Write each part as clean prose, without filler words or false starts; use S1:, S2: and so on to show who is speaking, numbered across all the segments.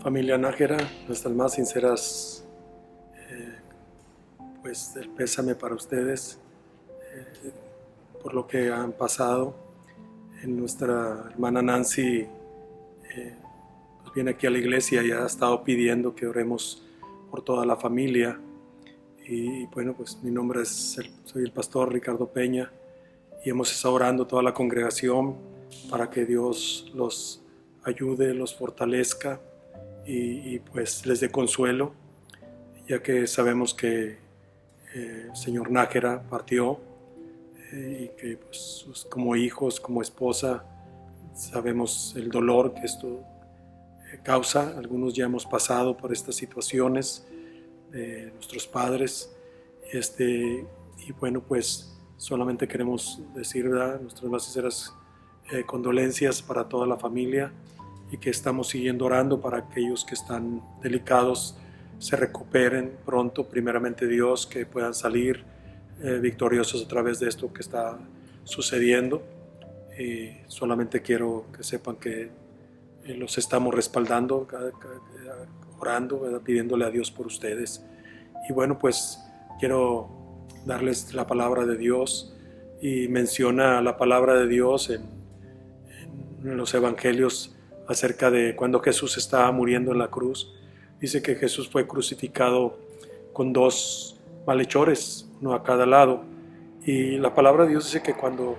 S1: Familia Nájera, nuestras más sinceras el pésame para ustedes por lo que han pasado. Nuestra hermana Nancy viene aquí a la iglesia y ha estado pidiendo que oremos por toda la familia. Y bueno, pues mi nombre soy el pastor Ricardo Peña y hemos estado orando toda la congregación para que Dios los ayude, los fortalezca y pues les dé consuelo, ya que sabemos que el señor Nájera partió y que pues, como hijos, como esposa, sabemos el dolor que esto causa. Algunos ya hemos pasado por estas situaciones de nuestros padres, y bueno, pues solamente queremos decir, ¿verdad?, nuestras más sinceras condolencias para toda la familia, y que estamos siguiendo orando para aquellos que están delicados se recuperen pronto, primeramente Dios, que puedan salir victoriosos a través de esto que está sucediendo. Y solamente quiero que sepan que los estamos respaldando, orando, ¿verdad?, pidiéndole a Dios por ustedes. Y bueno, pues quiero darles la palabra de Dios, y menciona la palabra de Dios en los evangelios acerca de cuando Jesús estaba muriendo en la cruz. Dice que Jesús fue crucificado con dos malhechores, uno a cada lado, y la palabra de Dios dice que cuando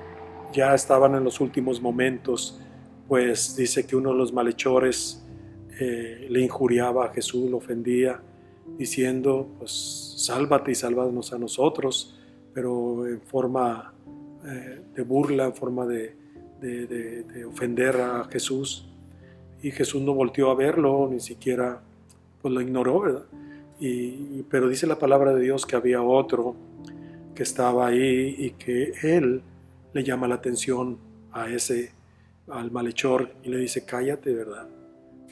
S1: ya estaban en los últimos momentos, pues dice que uno de los malhechores le injuriaba a Jesús, lo ofendía, diciendo, pues sálvate y sálvanos a nosotros, pero en forma de burla, en forma de ofender a Jesús. Y Jesús no volteó a verlo, ni siquiera pues lo ignoró, ¿verdad? Pero dice la palabra de Dios que había otro que estaba ahí y que él le llama la atención al malhechor y le dice, cállate, ¿verdad?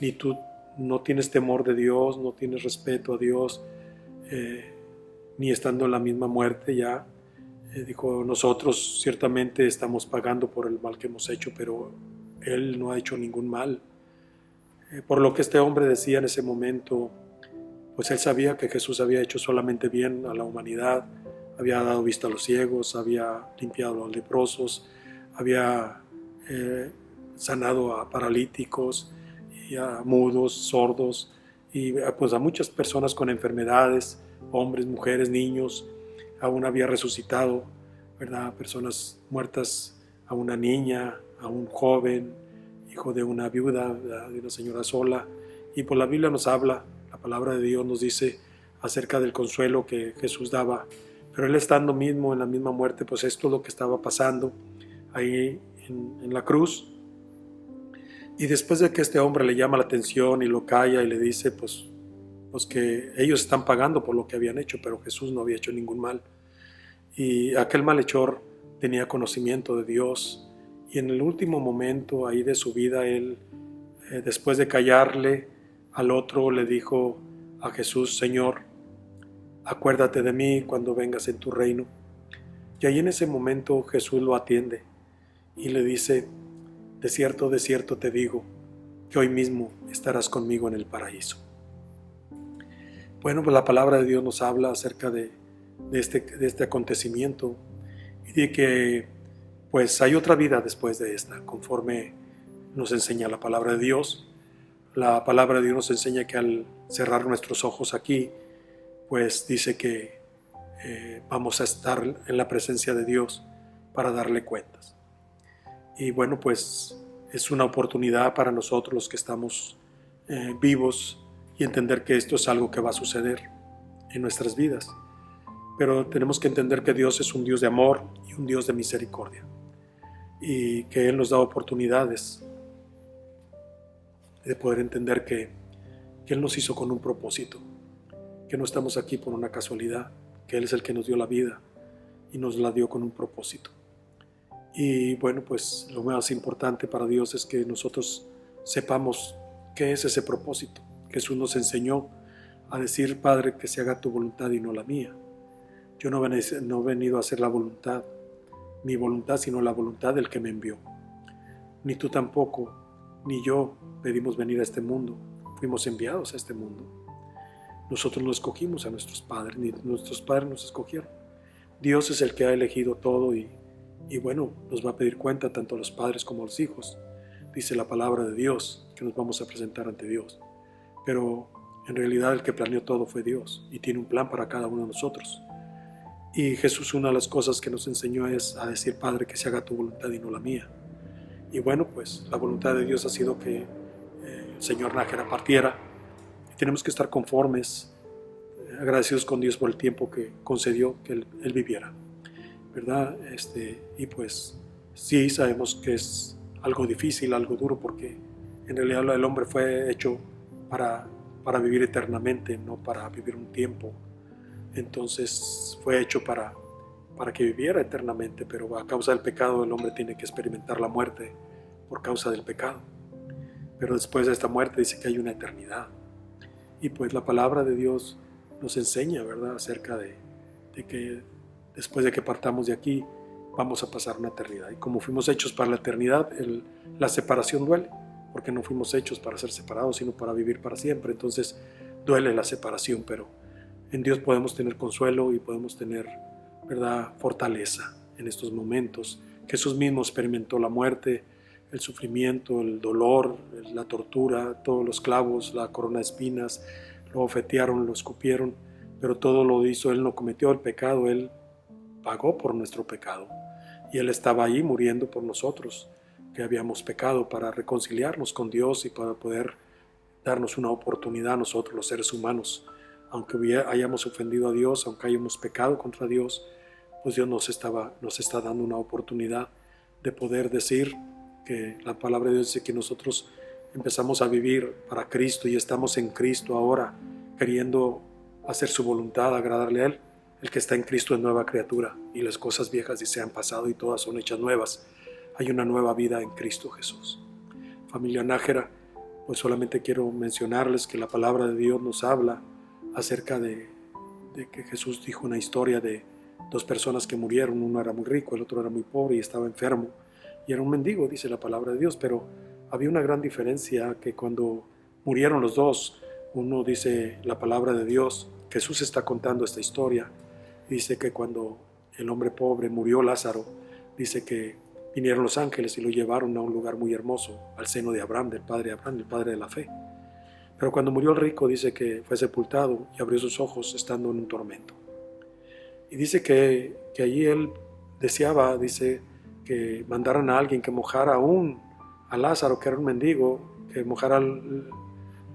S1: Ni tú no tienes temor de Dios, no tienes respeto a Dios, ni estando en la misma muerte ya. Dijo, nosotros ciertamente estamos pagando por el mal que hemos hecho, pero él no ha hecho ningún mal. Por lo que este hombre decía en ese momento, pues él sabía que Jesús había hecho solamente bien a la humanidad, había dado vista a los ciegos, había limpiado a los leprosos, había sanado a paralíticos y a mudos, sordos, y pues a muchas personas con enfermedades, hombres, mujeres, niños. Aún había resucitado, ¿verdad?, personas muertas, a una niña, a un joven, hijo de una viuda, de una señora sola. Y por la Biblia nos habla, la palabra de Dios nos dice acerca del consuelo que Jesús daba. Pero él estando mismo en la misma muerte, pues esto es lo que estaba pasando ahí en la cruz. Y después de que este hombre le llama la atención y lo calla y le dice pues que ellos están pagando por lo que habían hecho, pero Jesús no había hecho ningún mal. Y aquel malhechor tenía conocimiento de Dios, y en el último momento ahí de su vida, él, después de callarle al otro, le dijo a Jesús, Señor, acuérdate de mí cuando vengas en tu reino. Y ahí en ese momento Jesús lo atiende y le dice, de cierto te digo, que hoy mismo estarás conmigo en el paraíso. Bueno, pues la palabra de Dios nos habla acerca de este acontecimiento, y de que pues hay otra vida después de esta, conforme nos enseña la palabra de Dios. La palabra de Dios nos enseña que al cerrar nuestros ojos aquí, pues dice que vamos a estar en la presencia de Dios para darle cuentas. Y bueno, pues es una oportunidad para nosotros los que estamos vivos, y entender que esto es algo que va a suceder en nuestras vidas. Pero tenemos que entender que Dios es un Dios de amor y un Dios de misericordia, y que Él nos da oportunidades de poder entender que Él nos hizo con un propósito, que no estamos aquí por una casualidad, que Él es el que nos dio la vida y nos la dio con un propósito. Y bueno, pues lo más importante para Dios es que nosotros sepamos qué es ese propósito. Jesús nos enseñó a decir, Padre, que se haga tu voluntad y no la mía. Yo no he venido a hacer mi voluntad, sino la voluntad del que me envió. Ni tú tampoco, ni yo pedimos venir a este mundo. fuimos enviados a este mundo. Nosotros no escogimos a nuestros padres, ni nuestros padres nos escogieron. Dios es el que ha elegido todo y bueno, nos va a pedir cuenta tanto a los padres como a los hijos. Dice la palabra de Dios que nos vamos a presentar ante Dios. Pero en realidad el que planeó todo fue Dios y tiene un plan para cada uno de nosotros. Y Jesús, una de las cosas que nos enseñó es a decir: Padre, que se haga tu voluntad y no la mía. Y bueno, pues la voluntad de Dios ha sido que el señor Nájera partiera. Y tenemos que estar conformes, agradecidos con Dios por el tiempo que concedió que él viviera, ¿verdad? Y pues sí sabemos que es algo difícil, algo duro, porque en realidad el hombre fue hecho para vivir eternamente, no para vivir un tiempo. Entonces fue hecho para que viviera eternamente, pero a causa del pecado el hombre tiene que experimentar la muerte por causa del pecado. Pero después de esta muerte dice que hay una eternidad. Y pues la palabra de Dios nos enseña, ¿verdad?, acerca de que después de que partamos de aquí vamos a pasar una eternidad. Y como fuimos hechos para la eternidad, la separación duele, porque no fuimos hechos para ser separados, sino para vivir para siempre. Entonces duele la separación, pero en Dios podemos tener consuelo y podemos tener, ¿verdad?, fortaleza en estos momentos. Jesús mismo experimentó la muerte, el sufrimiento, el dolor, la tortura, todos los clavos, la corona de espinas, lo bofetearon, lo escupieron, pero todo lo hizo. Él no cometió el pecado, Él pagó por nuestro pecado. Y Él estaba ahí muriendo por nosotros, que habíamos pecado, para reconciliarnos con Dios y para poder darnos una oportunidad a nosotros, los seres humanos. Aunque hayamos ofendido a Dios, aunque hayamos pecado contra Dios, pues Dios nos está dando una oportunidad de poder decir que la palabra de Dios dice que nosotros empezamos a vivir para Cristo y estamos en Cristo ahora, queriendo hacer su voluntad, agradarle a Él. El que está en Cristo es nueva criatura, y las cosas viejas se han pasado y todas son hechas nuevas. Hay una nueva vida en Cristo Jesús. Familia Nájera, pues solamente quiero mencionarles que la palabra de Dios nos habla acerca de que Jesús dijo una historia de dos personas que murieron. Uno era muy rico, el otro era muy pobre y estaba enfermo, y era un mendigo, dice la palabra de Dios. Pero había una gran diferencia, que cuando murieron los dos, uno, dice la palabra de Dios, Jesús está contando esta historia, dice que cuando el hombre pobre murió, Lázaro, dice que vinieron los ángeles y lo llevaron a un lugar muy hermoso, al seno de Abraham, del padre Abraham, el padre de la fe. Pero cuando murió el rico, dice que fue sepultado y abrió sus ojos estando en un tormento. Y dice que allí él deseaba, dice, que mandaran a alguien que mojara a Lázaro, que era un mendigo, que mojara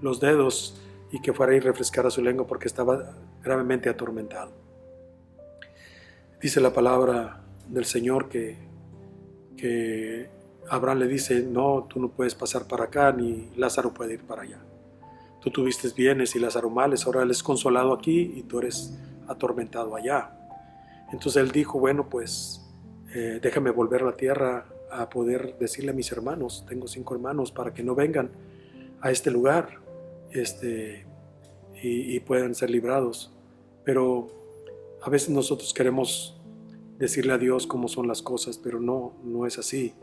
S1: los dedos y que fuera y refrescara su lengua, porque estaba gravemente atormentado. Dice la palabra del Señor que Abraham le dice: no, tú no puedes pasar para acá, ni Lázaro puede ir para allá. Tú tuviste bienes y Lázaro males, ahora él es consolado aquí y tú eres atormentado allá. Entonces él dijo: bueno, pues déjame volver a la tierra a poder decirle a mis hermanos, tengo 5 hermanos, para que no vengan a este lugar y puedan ser librados. Pero a veces nosotros queremos decirle a Dios cómo son las cosas, pero no es así.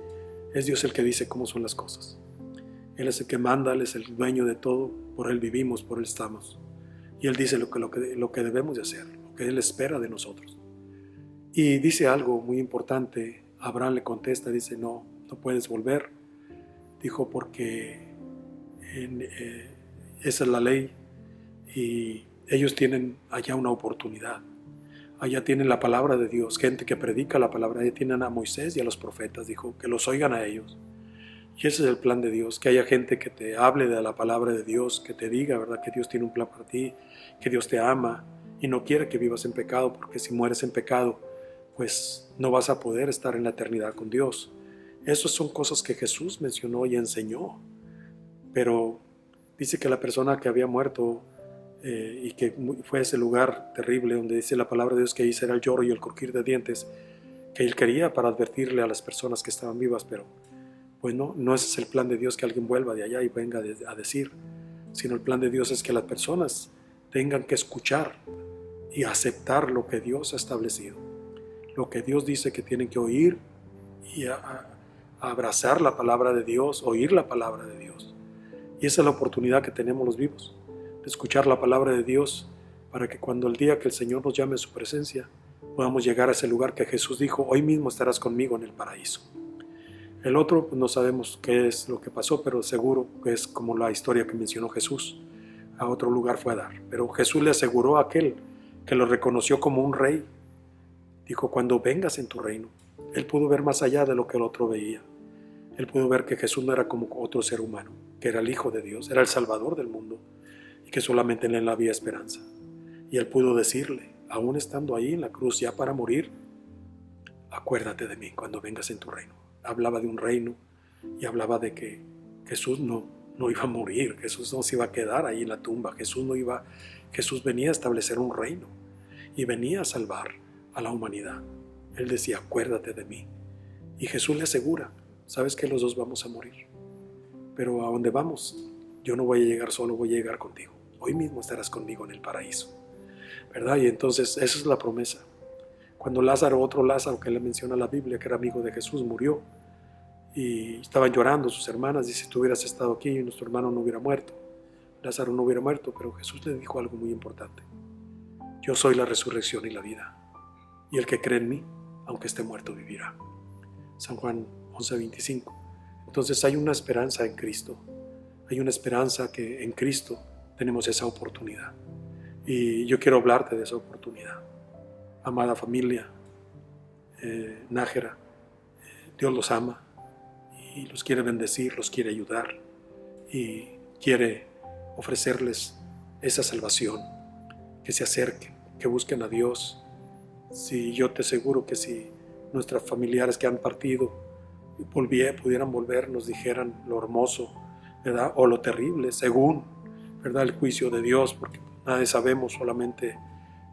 S1: Es Dios el que dice cómo son las cosas. Él es el que manda, Él es el dueño de todo, por Él vivimos, por Él estamos. Y Él dice lo que debemos de hacer, lo que Él espera de nosotros. Y dice algo muy importante. Abraham le contesta, dice: no puedes volver. Dijo: porque esa es la ley, y ellos tienen allá una oportunidad. Allá tienen la palabra de Dios, gente que predica la palabra. Allá tienen a Moisés y a los profetas, dijo, que los oigan a ellos. Y ese es el plan de Dios, que haya gente que te hable de la palabra de Dios, que te diga, ¿verdad?, que Dios tiene un plan para ti, que Dios te ama y no quiere que vivas en pecado, porque si mueres en pecado, pues no vas a poder estar en la eternidad con Dios. Esas son cosas que Jesús mencionó y enseñó. Pero dice que la persona que había muerto y que fue ese lugar terrible donde dice la palabra de Dios que ahí será el lloro y el crujir de dientes, que Él quería para advertirle a las personas que estaban vivas, pero pues no ese es el plan de Dios, que alguien vuelva de allá y venga a decir, sino el plan de Dios es que las personas tengan que escuchar y aceptar lo que Dios ha establecido, lo que Dios dice que tienen que oír, y a abrazar la palabra de Dios, oír la palabra de Dios. Y esa es la oportunidad que tenemos los vivos, de escuchar la palabra de Dios, para que cuando el día que el Señor nos llame a su presencia, podamos llegar a ese lugar que Jesús dijo: hoy mismo estarás conmigo en el paraíso. El otro, pues no sabemos qué es lo que pasó, pero seguro que es como la historia que mencionó Jesús. A otro lugar fue a dar. Pero Jesús le aseguró a aquel que lo reconoció como un rey. Dijo: cuando vengas en tu reino. Él pudo ver más allá de lo que el otro veía. Él pudo ver que Jesús no era como otro ser humano, que era el Hijo de Dios, era el Salvador del mundo, y que solamente en él había esperanza. Y él pudo decirle, aún estando ahí en la cruz ya para morir: acuérdate de mí cuando vengas en tu reino. Hablaba de un reino y hablaba de que Jesús no iba a morir, Jesús no se iba a quedar ahí en la tumba, Jesús venía a establecer un reino y venía a salvar a la humanidad. Él decía: acuérdate de mí. Y Jesús le asegura: sabes que los dos vamos a morir, pero a donde vamos, yo no voy a llegar solo, voy a llegar contigo. Hoy mismo estarás conmigo en el paraíso, ¿verdad? Y entonces esa es la promesa. Cuando Lázaro, otro Lázaro que le menciona la Biblia, que era amigo de Jesús, murió y estaban llorando sus hermanas, dice: si tú hubieras estado aquí, nuestro hermano no hubiera muerto, Lázaro no hubiera muerto. Pero Jesús le dijo algo muy importante: yo soy la resurrección y la vida, y el que cree en mí, aunque esté muerto, vivirá. San Juan 11:25. Entonces hay una esperanza en Cristo, hay una esperanza que en Cristo tenemos esa oportunidad, y yo quiero hablarte de esa oportunidad. Amada familia Nájera, Dios los ama y los quiere bendecir, los quiere ayudar y quiere ofrecerles esa salvación, que se acerquen, que busquen a Dios. Si yo te aseguro que si nuestros familiares que han partido pudieran volver, nos dijeran lo hermoso, ¿verdad? O lo terrible, según, ¿verdad?, el juicio de Dios, porque nadie sabemos, solamente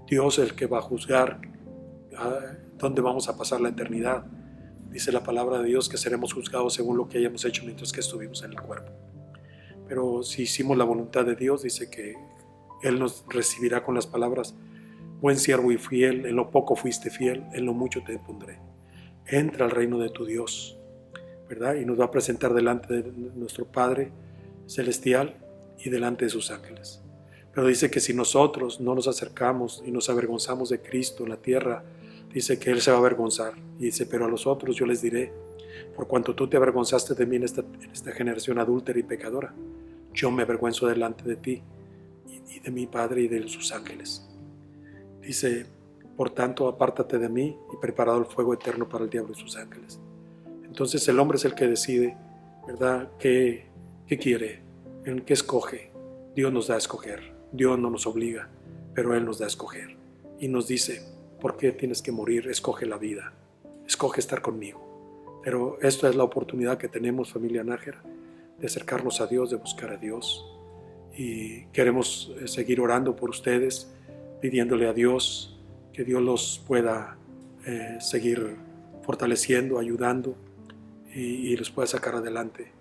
S1: Dios es el que va a juzgar dónde vamos a pasar la eternidad. Dice la palabra de Dios que seremos juzgados según lo que hayamos hecho mientras que estuvimos en el cuerpo. Pero si hicimos la voluntad de Dios, dice que Él nos recibirá con las palabras: buen siervo y fiel, en lo poco fuiste fiel, en lo mucho te pondré. Entra al reino de tu Dios, ¿verdad? Y nos va a presentar delante de nuestro Padre Celestial y delante de sus ángeles. Pero dice que si nosotros no nos acercamos y nos avergonzamos de Cristo en la tierra, dice que Él se va a avergonzar. Y dice: pero a los otros yo les diré: por cuanto tú te avergonzaste de mí en esta generación adúltera y pecadora, yo me avergüenzo delante de ti y de mi Padre y de sus ángeles. Dice: por tanto, apártate de mí, y preparado el fuego eterno para el diablo y sus ángeles. Entonces el hombre es el que decide, ¿verdad?, qué quiere, en qué escoge. Dios nos da a escoger. Dios no nos obliga, pero Él nos da a escoger. Y nos dice: ¿por qué tienes que morir? Escoge la vida, escoge estar conmigo. Pero esta es la oportunidad que tenemos, familia Nájera, de acercarnos a Dios, de buscar a Dios. Y queremos seguir orando por ustedes, pidiéndole a Dios que Dios los pueda seguir fortaleciendo, ayudando, y los pueda sacar adelante,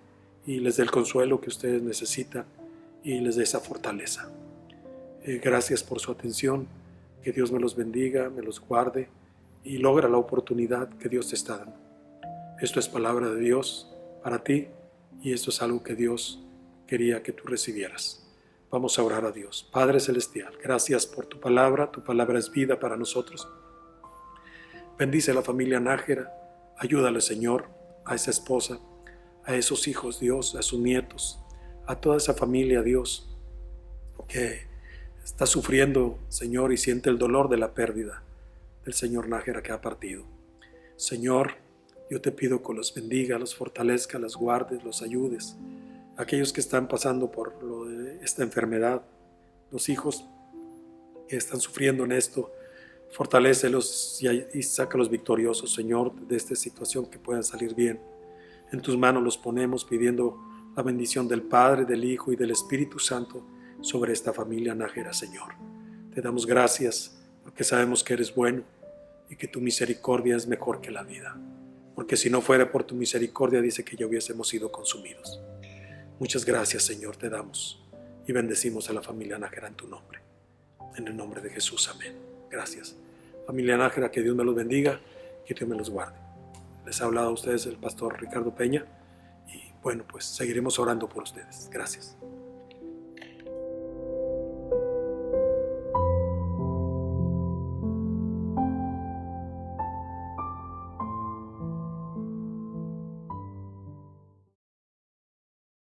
S1: y les dé el consuelo que ustedes necesitan y les dé esa fortaleza. Gracias por su atención. Que Dios me los bendiga, me los guarde y logra la oportunidad que Dios te está dando. Esto es palabra de Dios para ti, y esto es algo que Dios quería que tú recibieras. Vamos a orar a Dios. Padre Celestial, gracias por tu palabra es vida para nosotros. Bendice a la familia Nájera, ayúdale, Señor, a esa esposa, a esos hijos, Dios, a sus nietos, a toda esa familia, Dios, que está sufriendo, Señor, y siente el dolor de la pérdida del señor Nájera que ha partido. Señor, yo te pido que los bendiga, los fortalezca, los guardes, los ayudes. Aquellos que están pasando por esta enfermedad, los hijos que están sufriendo en esto, fortalécelos y sácalos victoriosos, Señor, de esta situación, que puedan salir bien. En tus manos los ponemos, pidiendo la bendición del Padre, del Hijo y del Espíritu Santo sobre esta familia Nájera, Señor. Te damos gracias porque sabemos que eres bueno y que tu misericordia es mejor que la vida. Porque si no fuera por tu misericordia, dice que ya hubiésemos sido consumidos. Muchas gracias, Señor, te damos y bendecimos a la familia Nájera en tu nombre. En el nombre de Jesús, amén. Gracias. Familia Nájera, que Dios me los bendiga, que Dios me los guarde. Les ha hablado a ustedes el pastor Ricardo Peña y bueno, pues seguiremos orando por ustedes. Gracias.